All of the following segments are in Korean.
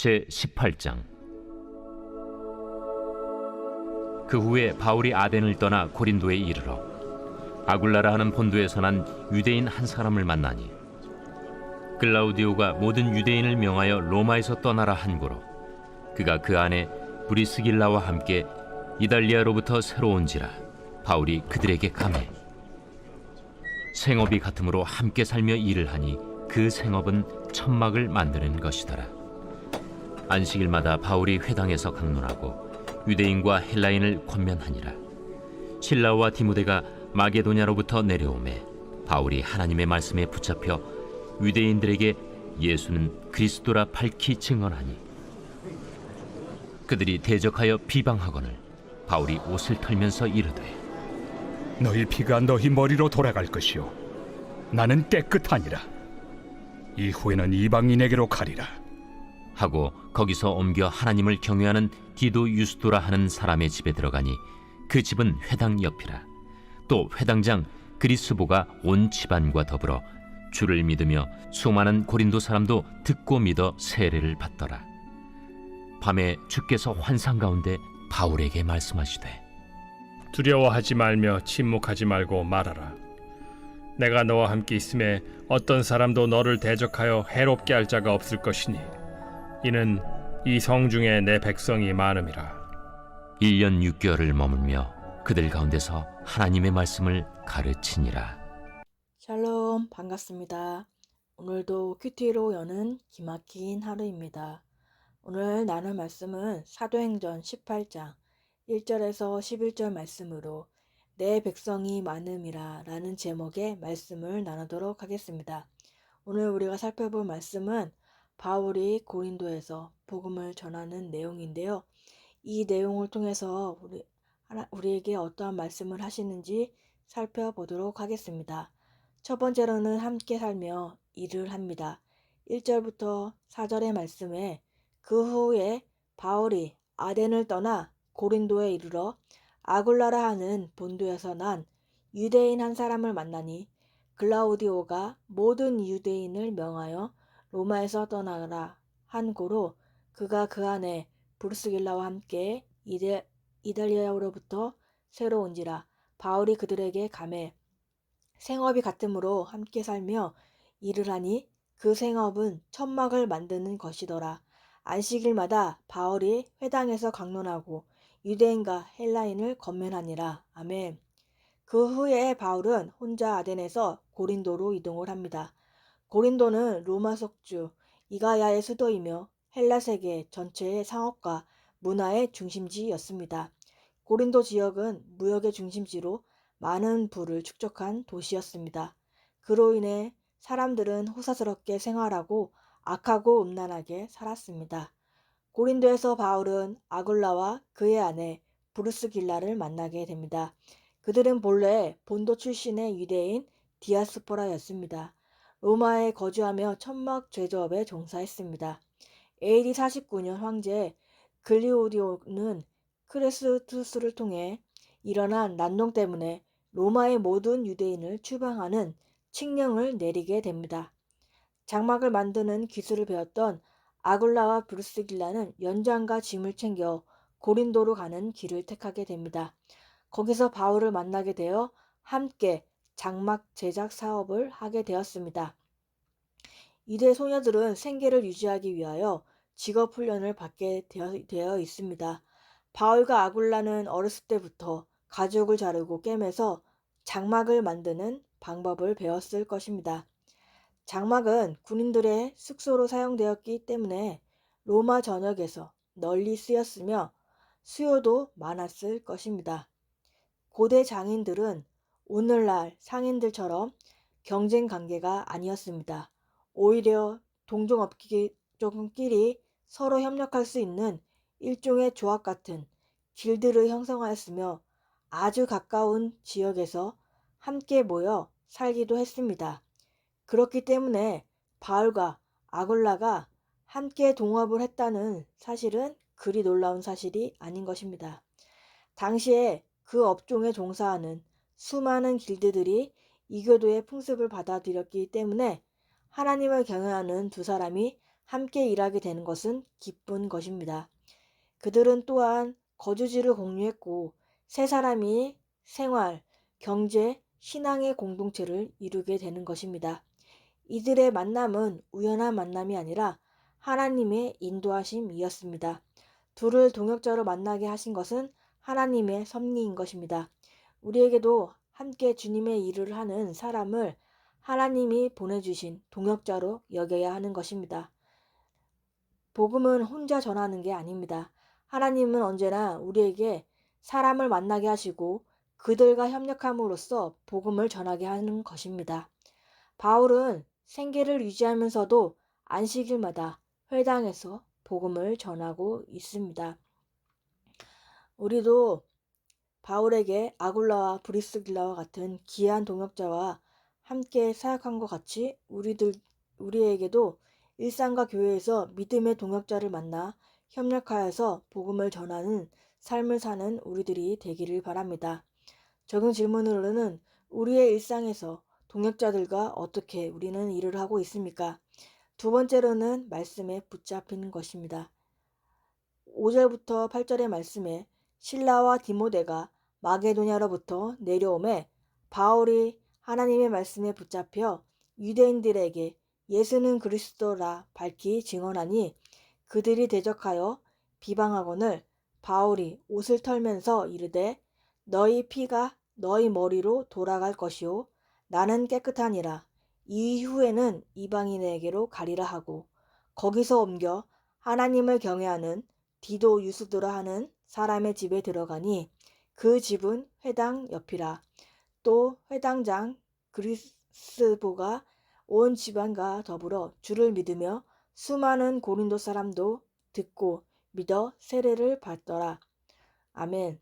제18장. 그 후에 바울이 아덴을 떠나 고린도에 이르러 아굴라라 하는 본도에서 난 유대인 한 사람을 만나니, 글라우디오가 모든 유대인을 명하여 로마에서 떠나라 한 고로 그가 그 안에 브리스길라와 함께 이달리아로부터 새로 온지라 바울이 그들에게 감해 생업이 같으므로 함께 살며 일을 하니 그 생업은 천막을 만드는 것이더라. 안식일마다 바울이 회당에서 강론하고 유대인과 헬라인을 권면하니라. 실라와 디모데가 마게도냐로부터 내려오매 바울이 하나님의 말씀에 붙잡혀 유대인들에게 예수는 그리스도라 밝히 증언하니, 그들이 대적하여 비방하거늘 바울이 옷을 털면서 이르되, 너희 피가 너희 머리로 돌아갈 것이요 나는 깨끗하니라. 이후에는 이방인에게로 가리라 하고 거기서 옮겨 하나님을 경외하는 디도 유스도라 하는 사람의 집에 들어가니, 그 집은 회당 옆이라. 또 회당장 그리스보가 온 집안과 더불어 주를 믿으며 수많은 고린도 사람도 듣고 믿어 세례를 받더라. 밤에 주께서 환상 가운데 바울에게 말씀하시되, 두려워하지 말며 침묵하지 말고 말하라. 내가 너와 함께 있음에 어떤 사람도 너를 대적하여 해롭게 할 자가 없을 것이니 이는 이 성 중에 내 백성이 많음이라. 1년 6개월을 머물며 그들 가운데서 하나님의 말씀을 가르치니라. 샬롬, 반갑습니다. 오늘도 큐티로 여는 기막힌 하루입니다. 오늘 나눌 말씀은 사도행전 18장 1절에서 11절 말씀으로 내 백성이 많음이라 라는 제목의 말씀을 나누도록 하겠습니다. 오늘 우리가 살펴볼 말씀은 바울이 고린도에서 복음을 전하는 내용인데요. 이 내용을 통해서 우리에게 어떠한 말씀을 하시는지 살펴보도록 하겠습니다. 첫 번째로는 함께 살며 일을 합니다. 1절부터 4절의 말씀에 그 후에 바울이 아덴을 떠나 고린도에 이르러 아굴라라 하는 본도에서 난 유대인 한 사람을 만나니, 글라우디오가 모든 유대인을 명하여 로마에서 떠나라 한 고로 그가 그 안에 브루스길라와 함께 이달리아로부터 새로 온지라 바울이 그들에게 감해 생업이 같으므로 함께 살며 일을 하니 그 생업은 천막을 만드는 것이더라. 안식일마다 바울이 회당에서 강론하고 유대인과 헬라인을 권면하니라. 아멘. 그 후에 바울은 혼자 아덴에서 고린도로 이동을 합니다. 고린도는 로마 속주 이가야의 수도이며 헬라 세계 전체의 상업과 문화의 중심지였습니다. 고린도 지역은 무역의 중심지로 많은 부를 축적한 도시였습니다. 그로 인해 사람들은 호사스럽게 생활하고 악하고 음란하게 살았습니다. 고린도에서 바울은 아굴라와 그의 아내 브루스길라를 만나게 됩니다. 그들은 본래 본도 출신의 유대인 디아스포라였습니다. 로마에 거주하며 천막 제조업에 종사했습니다. AD 49년 황제 글리오디오는 크레스투스를 통해 일어난 난동 때문에 로마의 모든 유대인을 추방하는 칙령을 내리게 됩니다. 장막을 만드는 기술을 배웠던 아굴라와 브루스길라는 연장과 짐을 챙겨 고린도로 가는 길을 택하게 됩니다. 거기서 바울을 만나게 되어 함께 장막 제작 사업을 하게 되었습니다. 이대 소녀들은 생계를 유지하기 위하여 직업 훈련을 받게 되어 있습니다. 바울과 아굴라는 어렸을 때부터 가죽을 자르고 꿰매서 장막을 만드는 방법을 배웠을 것입니다. 장막은 군인들의 숙소로 사용되었기 때문에 로마 전역에서 널리 쓰였으며 수요도 많았을 것입니다. 고대 장인들은 오늘날 상인들처럼 경쟁 관계가 아니었습니다. 오히려 동종업계끼리 서로 협력할 수 있는 일종의 조합 같은 길드를 형성하였으며 아주 가까운 지역에서 함께 모여 살기도 했습니다. 그렇기 때문에 바울과 아굴라가 함께 동업을 했다는 사실은 그리 놀라운 사실이 아닌 것입니다. 당시에 그 업종에 종사하는 수많은 길드들이 이교도의 풍습을 받아들였기 때문에 하나님을 경외하는 두 사람이 함께 일하게 되는 것은 기쁜 것입니다. 그들은 또한 거주지를 공유했고 세 사람이 생활, 경제, 신앙의 공동체를 이루게 되는 것입니다. 이들의 만남은 우연한 만남이 아니라 하나님의 인도하심이었습니다. 둘을 동역자로 만나게 하신 것은 하나님의 섭리인 것입니다. 우리에게도 함께 주님의 일을 하는 사람을 하나님이 보내주신 동역자로 여겨야 하는 것입니다. 복음은 혼자 전하는 게 아닙니다. 하나님은 언제나 우리에게 사람을 만나게 하시고 그들과 협력함으로써 복음을 전하게 하는 것입니다. 바울은 생계를 유지하면서도 안식일마다 회당에서 복음을 전하고 있습니다. 우리도 바울에게 아굴라와 브리스길라와 같은 귀한 동역자와 함께 사역한 것 같이 우리에게도 일상과 교회에서 믿음의 동역자를 만나 협력하여서 복음을 전하는 삶을 사는 우리들이 되기를 바랍니다. 적용 질문으로는 우리의 일상에서 동역자들과 어떻게 우리는 일을 하고 있습니까? 두 번째로는 말씀에 붙잡히는 것입니다. 5절부터 8절의 말씀에 실라와 디모데가 마게도냐로부터 내려오매 바울이 하나님의 말씀에 붙잡혀 유대인들에게 예수는 그리스도라 밝히 증언하니 그들이 대적하여 비방하거늘 바울이 옷을 털면서 이르되 너희 피가 너희 머리로 돌아갈 것이요 나는 깨끗하니라 이후에는 이방인에게로 가리라 하고 거기서 옮겨 하나님을 경외하는 디도 유스도라 하는 사람의 집에 들어가니 그 집은 회당 옆이라. 또 회당장 그리스보가 온 집안과 더불어 주를 믿으며 수많은 고린도 사람도 듣고 믿어 세례를 받더라. 아멘.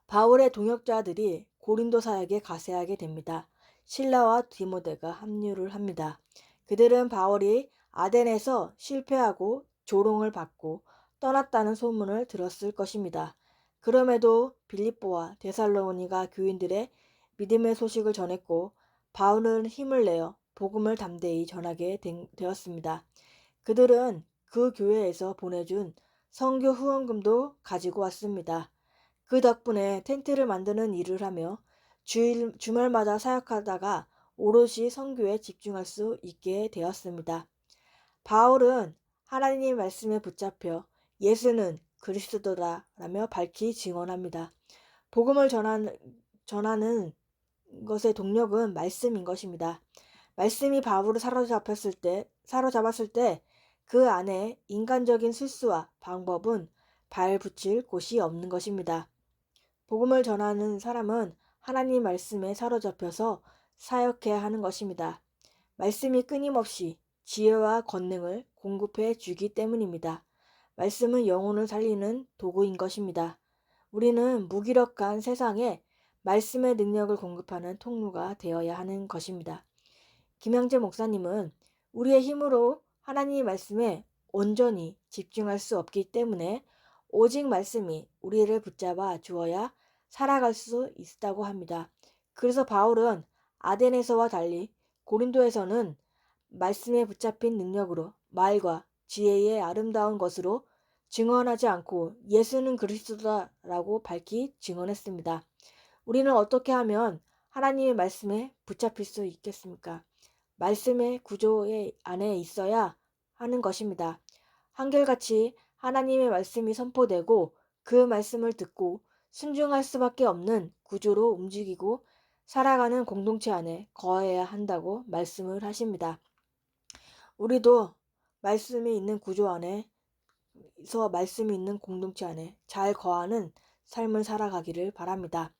바울의 동역자들이 고린도 사역에 가세하게 됩니다. 실라와 디모데가 합류를 합니다. 그들은 바울이 아덴에서 실패하고 조롱을 받고 떠났다는 소문을 들었을 것입니다. 그럼에도 빌립보와 데살로니가 교인들의 믿음의 소식을 전했고 바울은 힘을 내어 복음을 담대히 전하게 되었습니다. 그들은 그 교회에서 보내준 선교 후원금도 가지고 왔습니다. 그 덕분에 텐트를 만드는 일을 하며 주말마다 사역하다가 오롯이 선교에 집중할 수 있게 되었습니다. 바울은 하나님의 말씀에 붙잡혀 예수는 그리스도다라며 밝히 증언합니다. 복음을 전하는 것의 동력은 말씀인 것입니다. 말씀이 바울을 사로잡았을 때 그 안에 인간적인 술수와 방법은 발붙일 곳이 없는 것입니다. 복음을 전하는 사람은 하나님 말씀에 사로잡혀서 사역해야 하는 것입니다. 말씀이 끊임없이 지혜와 권능을 공급해 주기 때문입니다. 말씀은 영혼을 살리는 도구인 것입니다. 우리는 무기력한 세상에 말씀의 능력을 공급하는 통로가 되어야 하는 것입니다. 김영재 목사님은 우리의 힘으로 하나님의 말씀에 온전히 집중할 수 없기 때문에 오직 말씀이 우리를 붙잡아 주어야 살아갈 수 있다고 합니다. 그래서 바울은 아덴에서와 달리 고린도에서는 말씀에 붙잡힌 능력으로 말과 지혜의 아름다운 것으로 증언하지 않고 예수는 그리스도다라고 밝히 증언했습니다. 우리는 어떻게 하면 하나님의 말씀에 붙잡힐 수 있겠습니까? 말씀의 구조 안에 있어야 하는 것입니다. 한결같이 하나님의 말씀이 선포되고 그 말씀을 듣고 순종할 수밖에 없는 구조로 움직이고 살아가는 공동체 안에 거해야 한다고 말씀을 하십니다. 우리도 말씀이 있는 구조 안에서 말씀이 있는 공동체 안에 잘 거하는 삶을 살아가기를 바랍니다.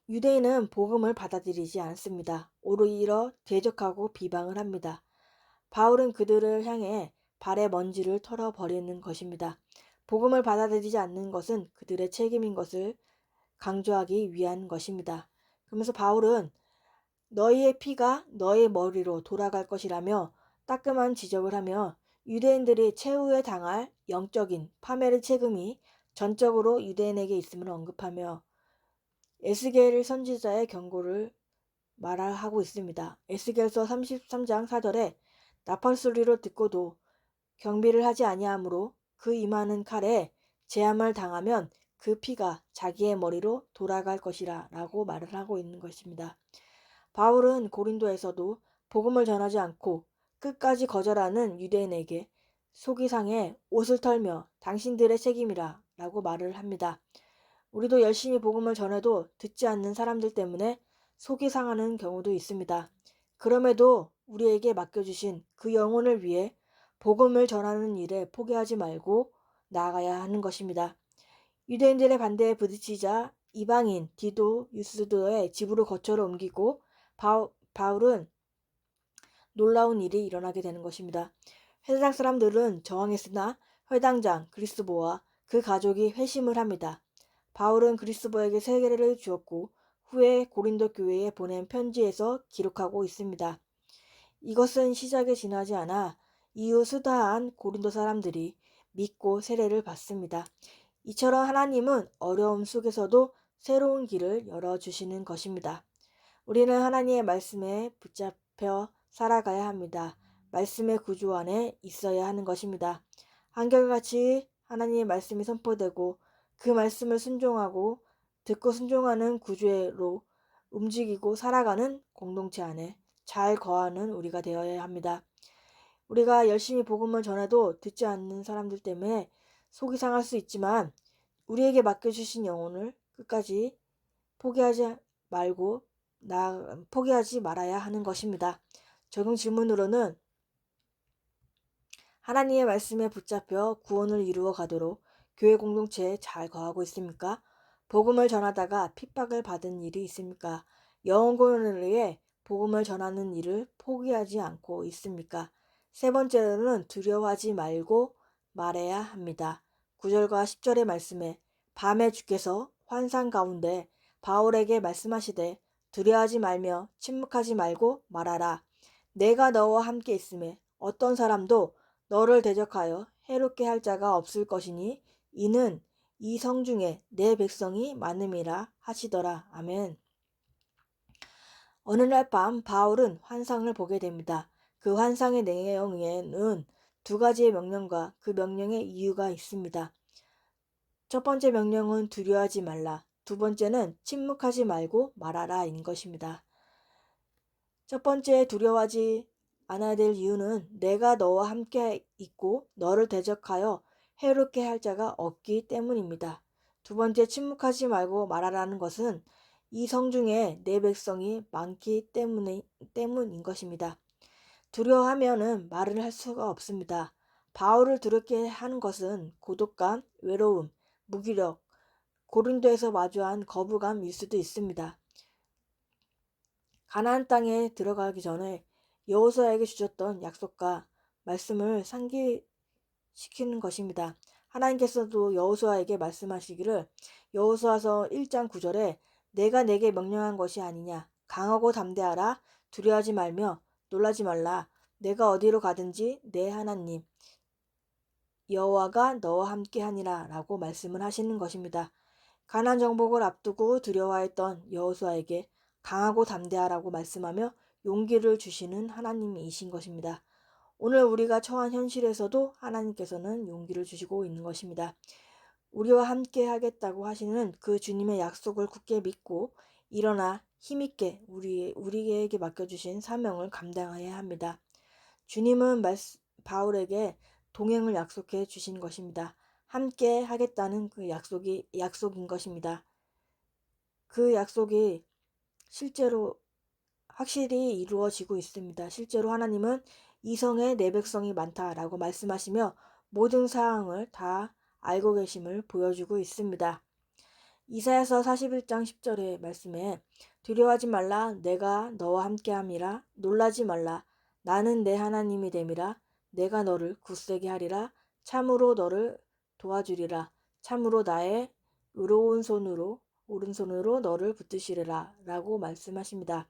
유대인은 복음을 받아들이지 않습니다. 오히려 대적하고 비방을 합니다. 바울은 그들을 향해 발의 먼지를 털어버리는 것입니다. 복음을 받아들이지 않는 것은 그들의 책임인 것을 강조하기 위한 것입니다. 그러면서 바울은 너희의 피가 너희 머리로 돌아갈 것이라며 따끔한 지적을 하며 유대인들이 최후에 당할 영적인 파멸의 책임이 전적으로 유대인에게 있음을 언급하며 에스겔 선지자의 경고를 말하고 있습니다. 에스겔서 33장 4절에 나팔 소리로 듣고도 경비를 하지 아니하므로 그 임하는 칼에 재함을 당하면 그 피가 자기의 머리로 돌아갈 것이라 라고 말을 하고 있는 것입니다. 바울은 고린도에서도 복음을 전하지 않고 끝까지 거절하는 유대인에게 속이 상해 옷을 털며 당신들의 책임이라 라고 말을 합니다. 우리도 열심히 복음을 전해도 듣지 않는 사람들 때문에 속이 상하는 경우도 있습니다. 그럼에도 우리에게 맡겨주신 그 영혼을 위해 복음을 전하는 일에 포기하지 말고 나아가야 하는 것입니다. 유대인들의 반대에 부딪히자 이방인 디도 유스도의 집으로 거처를 옮기고 바울은 놀라운 일이 일어나게 되는 것입니다. 회당 사람들은 저항했으나 회당장 그리스보와 그 가족이 회심을 합니다. 바울은 그리스보에게 세례를 주었고 후에 고린도 교회에 보낸 편지에서 기록하고 있습니다. 이것은 시작에 지나지 않아 이후 수다한 고린도 사람들이 믿고 세례를 받습니다. 이처럼 하나님은 어려움 속에서도 새로운 길을 열어주시는 것입니다. 우리는 하나님의 말씀에 붙잡혀 살아가야 합니다. 말씀의 구조 안에 있어야 하는 것입니다. 한결같이 하나님의 말씀이 선포되고 그 말씀을 순종하고 듣고 순종하는 구조로 움직이고 살아가는 공동체 안에 잘 거하는 우리가 되어야 합니다. 우리가 열심히 복음을 전해도 듣지 않는 사람들 때문에 속이 상할 수 있지만 우리에게 맡겨주신 영혼을 끝까지 포기하지 말아야 하는 것입니다. 적용 질문으로는 하나님의 말씀에 붙잡혀 구원을 이루어 가도록 교회 공동체에 잘 거하고 있습니까? 복음을 전하다가 핍박을 받은 일이 있습니까? 영혼을 위해 복음을 전하는 일을 포기하지 않고 있습니까? 세 번째로는 두려워하지 말고 말해야 합니다. 9절과 10절의 말씀에 밤에 주께서 환상 가운데 바울에게 말씀하시되 두려워하지 말며 침묵하지 말고 말하라. 내가 너와 함께 있음에 어떤 사람도 너를 대적하여 해롭게 할 자가 없을 것이니 이는 이 성중에 내 백성이 많음이라 하시더라. 아멘. 어느 날 밤 바울은 환상을 보게 됩니다. 그 환상의 내용에는 두 가지의 명령과 그 명령의 이유가 있습니다. 첫 번째 명령은 두려워하지 말라. 두 번째는 침묵하지 말고 말하라인 것입니다. 첫 번째 두려워하지 않아야 될 이유는 내가 너와 함께 있고 너를 대적하여 해롭게 할 자가 없기 때문입니다. 두 번째 침묵하지 말고 말하라는 것은 이 성중에 내 백성이 많기 때문인 것입니다. 두려워하면은 말을 할 수가 없습니다. 바울을 두렵게 하는 것은 고독감, 외로움, 무기력, 고린도에서 마주한 거부감일 수도 있습니다. 가나안 땅에 들어가기 전에 여호수아에게 주셨던 약속과 말씀을 상기시키는 것입니다. 하나님께서도 여호수아에게 말씀하시기를 여호수아서 1장 9절에 내가 내게 명령한 것이 아니냐 강하고 담대하라 두려워하지 말며 놀라지 말라 내가 어디로 가든지 내 하나님 여호와가 너와 함께하니라 라고 말씀을 하시는 것입니다. 가나안 정복을 앞두고 두려워했던 여호수아에게 강하고 담대하라고 말씀하며 용기를 주시는 하나님이신 것입니다. 오늘 우리가 처한 현실에서도 하나님께서는 용기를 주시고 있는 것입니다. 우리와 함께 하겠다고 하시는 그 주님의 약속을 굳게 믿고 일어나 힘있게 우리에게 맡겨주신 사명을 감당해야 합니다. 주님은 바울에게 동행을 약속해 주신 것입니다. 함께 하겠다는 그 약속인 것입니다. 그 약속이 실제로 확실히 이루어지고 있습니다. 실제로 하나님은 이성에 내 백성이 많다라고 말씀하시며 모든 사항을 다 알고 계심을 보여주고 있습니다. 이사야서 41장 10절의 말씀에 두려워하지 말라 내가 너와 함께함이라 놀라지 말라 나는 내 하나님이 됨이라 내가 너를 굳세게 하리라 참으로 너를 도와주리라 참으로 나의 의로운 오른손으로 너를 붙드시리라 라고 말씀하십니다.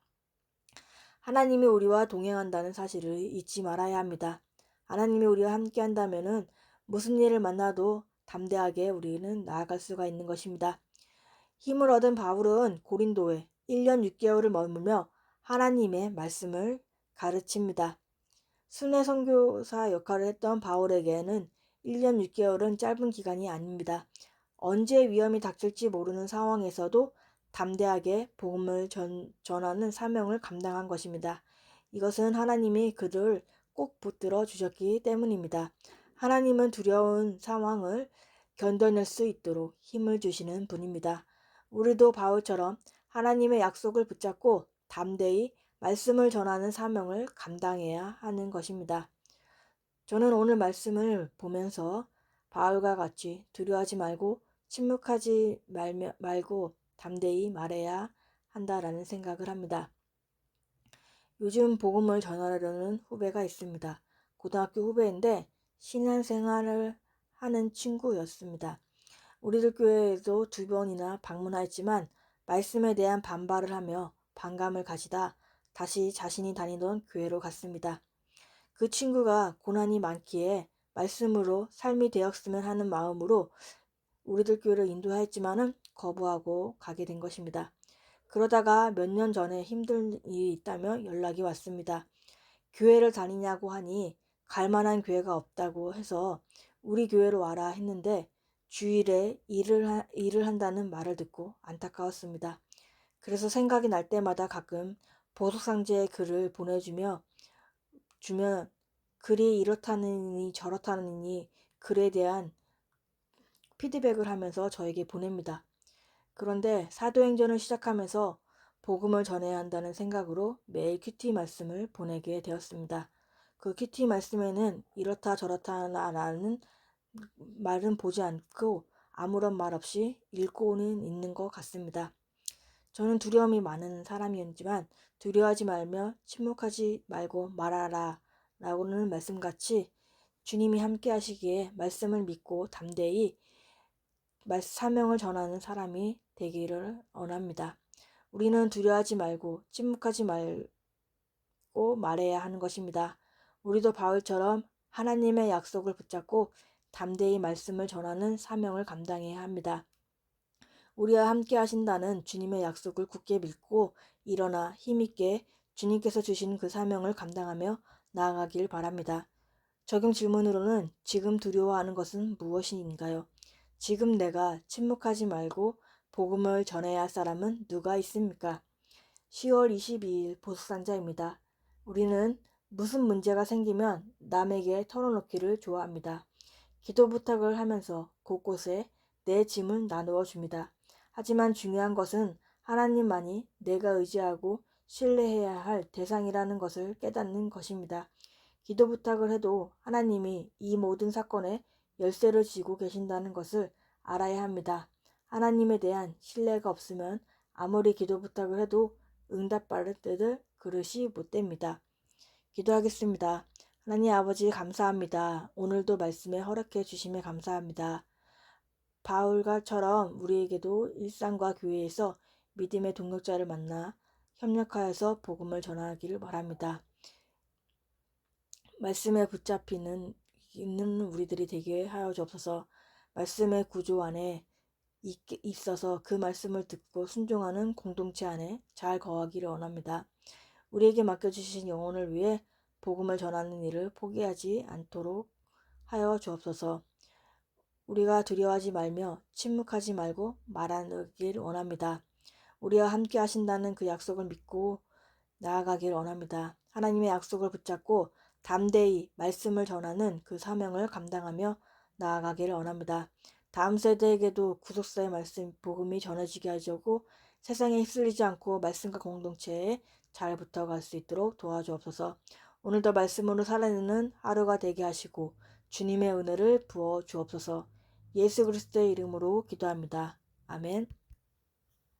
하나님이 우리와 동행한다는 사실을 잊지 말아야 합니다. 하나님이 우리와 함께 한다면 무슨 일을 만나도 담대하게 우리는 나아갈 수가 있는 것입니다. 힘을 얻은 바울은 고린도에 1년 6개월을 머물며 하나님의 말씀을 가르칩니다. 순회 선교사 역할을 했던 바울에게는 1년 6개월은 짧은 기간이 아닙니다. 언제 위험이 닥칠지 모르는 상황에서도 담대하게 복음을 전하는 사명을 감당한 것입니다. 이것은 하나님이 그를 꼭 붙들어 주셨기 때문입니다. 하나님은 두려운 상황을 견뎌낼 수 있도록 힘을 주시는 분입니다. 우리도 바울처럼 하나님의 약속을 붙잡고 담대히 말씀을 전하는 사명을 감당해야 하는 것입니다. 저는 오늘 말씀을 보면서 바울과 같이 두려워하지 말고 침묵하지 말고 담대히 말해야 한다라는 생각을 합니다. 요즘 복음을 전하려는 후배가 있습니다. 고등학교 후배인데 신앙생활을 하는 친구였습니다. 우리들 교회에도 2번이나 방문하였지만 말씀에 대한 반발을 하며 반감을 가지다 다시 자신이 다니던 교회로 갔습니다. 그 친구가 고난이 많기에 말씀으로 삶이 되었으면 하는 마음으로 우리들 교회를 인도하였지만은 거부하고 가게 된 것입니다. 그러다가 몇 년 전에 힘든 일이 있다며 연락이 왔습니다. 교회를 다니냐고 하니 갈 만한 교회가 없다고 해서 우리 교회로 와라 했는데 주일에 일을 한다는 말을 듣고 안타까웠습니다. 그래서 생각이 날 때마다 가끔 보석상자에 글을 보내주면 글이 이렇다느니 저렇다느니 글에 대한 피드백을 하면서 저에게 보냅니다. 그런데 사도행전을 시작하면서 복음을 전해야 한다는 생각으로 매일 큐티 말씀을 보내게 되었습니다. 그 큐티 말씀에는 이렇다 저렇다라는 말은 보지 않고 아무런 말 없이 읽고는 있는 것 같습니다. 저는 두려움이 많은 사람이었지만 두려워하지 말며 침묵하지 말고 말하라 라고는 말씀같이 주님이 함께 하시기에 말씀을 믿고 담대히 사명을 전하는 사람이 되기를 원합니다. 우리는 두려워하지 말고 침묵하지 말고 말해야 하는 것입니다. 우리도 바울처럼 하나님의 약속을 붙잡고 담대히 말씀을 전하는 사명을 감당해야 합니다. 우리와 함께 하신다는 주님의 약속을 굳게 믿고 일어나 힘있게 주님께서 주신 그 사명을 감당하며 나아가길 바랍니다. 적용 질문으로는 지금 두려워하는 것은 무엇인가요? 지금 내가 침묵하지 말고 복음을 전해야 할 사람은 누가 있습니까? 10월 22일 보석상자입니다. 우리는 무슨 문제가 생기면 남에게 털어놓기를 좋아합니다. 기도 부탁을 하면서 곳곳에 내 짐을 나누어 줍니다. 하지만 중요한 것은 하나님만이 내가 의지하고 신뢰해야 할 대상이라는 것을 깨닫는 것입니다. 기도 부탁을 해도 하나님이 이 모든 사건에 열쇠를 쥐고 계신다는 것을 알아야 합니다. 하나님에 대한 신뢰가 없으면 아무리 기도 부탁을 해도 응답받을 그릇이 못 됩니다. 기도하겠습니다. 하나님 아버지 감사합니다. 오늘도 말씀에 허락해 주심에 감사합니다. 바울과처럼 우리에게도 일상과 교회에서 믿음의 동역자를 만나 협력하여서 복음을 전하기를 바랍니다. 말씀에 붙잡히는 있는 우리들이 되게 하여 주옵소서. 말씀의 구조 안에 있어서 그 말씀을 듣고 순종하는 공동체 안에 잘 거하기를 원합니다. 우리에게 맡겨주신 영혼을 위해 복음을 전하는 일을 포기하지 않도록 하여 주옵소서. 우리가 두려워하지 말며 침묵하지 말고 말하길 원합니다. 우리와 함께 하신다는 그 약속을 믿고 나아가길 원합니다. 하나님의 약속을 붙잡고 담대히 말씀을 전하는 그 사명을 감당하며 나아가기를 원합니다. 다음 세대에게도 구속사의 말씀, 복음이 전해지게 하시고 세상에 휩쓸리지 않고 말씀과 공동체에 잘 붙어갈 수 있도록 도와주옵소서. 오늘도 말씀으로 살아내는 하루가 되게 하시고 주님의 은혜를 부어 주옵소서. 예수 그리스도의 이름으로 기도합니다. 아멘.